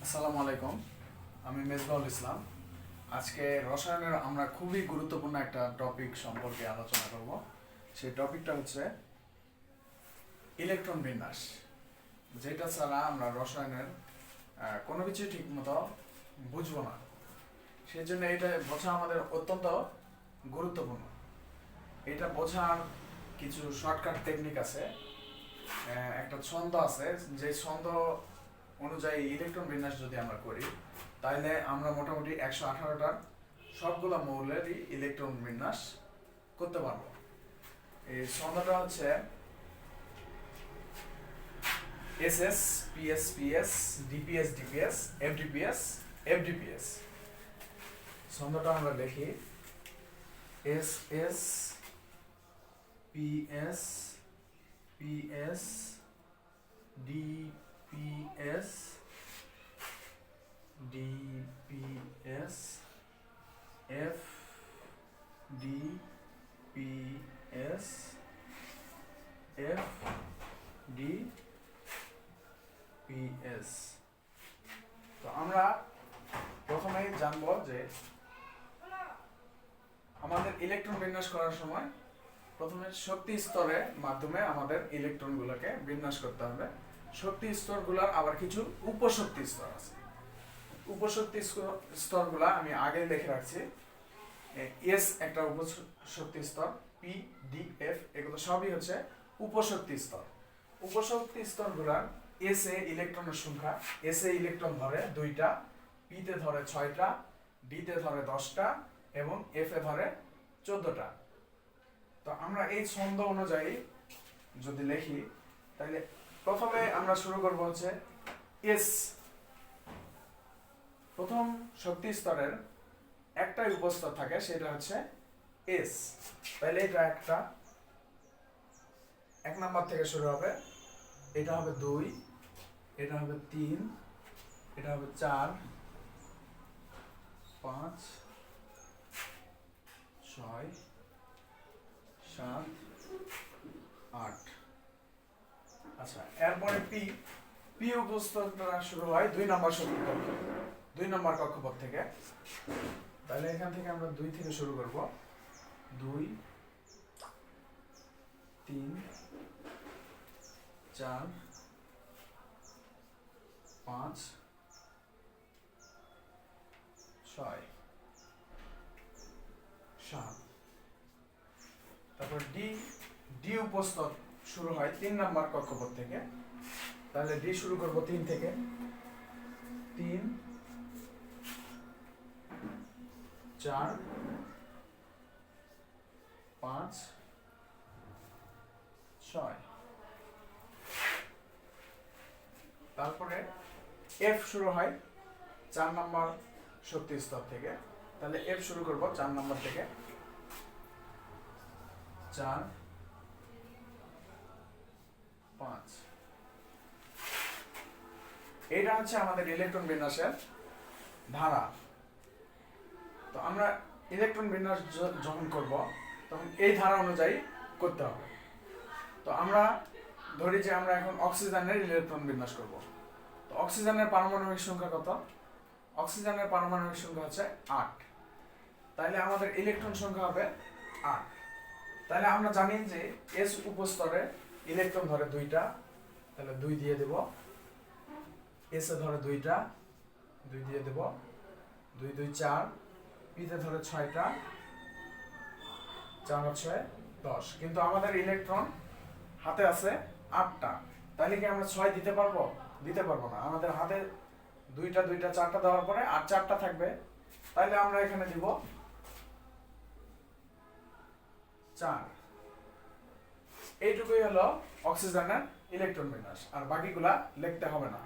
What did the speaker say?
আসসালামু আলাইকুম। আমি মেজবাউল ইসলাম। আজকে রসায়নের আমরা খুবই গুরুত্বপূর্ণ একটা টপিক সম্পর্কে আলোচনা করব। সেই টপিকটা হচ্ছে ইলেকট্রন বিন্যাস, যেটা ছাড়া আমরা রসায়নের কোনো কিছু ঠিকমতো বুঝবো না। সেই জন্য এটা বোঝা আমাদের অত্যন্ত গুরুত্বপূর্ণ। এটা বোঝার কিছু শর্টকাট টেকনিক আছে। একটা ছন্দ আছে, যে ছন্দ অনুযায়ী ইলেকট্রন বিন্যাস যদি আমরা করি, তাহলে আমরা মোটামুটি 118টার সবগুলো মৌলেরই ইলেকট্রন বিন্যাস করতে পারবো। এই ছন্দটা হচ্ছে S S P S P S DPS DPS FDPS FDPS. ছন্দটা আমরা লিখি S S P S P S DPS DPS F DPS F DPS. তো আমরা প্রথমেই জানবো যে আমাদের ইলেকট্রন বিন্যাস করার সময় প্রথমে শক্তি স্তরের মাধ্যমে আমাদের ইলেকট্রনগুলোকে বিন্যাস করতে হবে। শক্তি স্তরগুলোর আবার কিছু উপশক্তি স্তর আছে। উপশক্তি স্তরগুলা আমি আগে লিখে রাখছি। এস একটা উপশক্তি স্তর, পি ডি এফ এগুলো সবই হচ্ছে উপশক্তি স্তর। উপশক্তি স্তরগুলার এস এ ইলেকট্রনের সংখ্যা, এস এ ইলেকট্রন ধরে 2টা, পি তে ধরে 6টা, ডি তে ধরে 10টা এবং এফ এ ধরে 14টা। তো আমরা এই ছন্দ অনুযায়ী যদি লিখি, তাহলে প্রথমে আমরা শুরু করব হচ্ছে এস। প্রথম শক্তি স্তরের একটাই উপস্তর থাকে, সেটা হচ্ছে এস। তাহলে এটা একটা 1 নাম্বার থেকে শুরু হবে, এটা হবে 2, এটা হবে 3, এটা হবে 4, 5, 6, 7, 8। আচ্ছা, এরপরে পি। পি উপস্তরটা শুরু হয় 2 নম্বর শক্তি কক্ষ, 2 নম্বর কক্ষপথ থেকে। তাহলে এখান থেকে আমরা 2 থেকে শুরু করব। 2, 3, 4, 5, 6, 7। তারপর ডি। ডি উপস্তর শুরু হয় 3 নম্বর কক্ষপথ থেকে। তাহলে ডি শুরু করব 3 থেকে। 3, 4, 5, 6। তারপরে এফ শুরু হয় 4 নম্বর শক্তি স্তর থেকে। তাহলে এফ শুরু করব 4 নম্বর থেকে। 4, 5। এটা হচ্ছে আমাদের ইলেকট্রন বিন্যাসের ধারা। তো আমরা ইলেকট্রন বিন্যাস যখন করব, তখন এই ধারা অনুযায়ী করতে হবে। তো আমরা ধরি যে আমরা এখন অক্সিজেনের ইলেকট্রন বিন্যাস করব। তো অক্সিজেনের পারমাণবিক সংখ্যা কত? অক্সিজেনের পারমাণবিক সংখ্যা হচ্ছে 8। তাহলে আমাদের ইলেকট্রন সংখ্যা হবে 8। তাহলে আমরা জানি যে এস উপস্তরে ইলেকট্রন ধরে 2টা, তাহলে 2 দিয়ে দেব। এস এ ধরে 2টা, 2 দিয়ে দেব। 2, 2, 4। পিতে ধরে 6টা, 4, 6, 10। কিন্তু আমাদের ইলেকট্রন হাতে আছে 8টা। তাহলে কি আমরা 6 দিতে পারবো? দিতে পারবো না। আমাদের হাতে 2টা 2টা 4টা দেওয়ার পরে আর 4টা থাকবে। তাহলে আমরা এখানে দিব 4। এইটুকুই হলো অক্সিজেনের ইলেকট্রন বিন্যাস, আর বাকিগুলা লিখতে হবে না।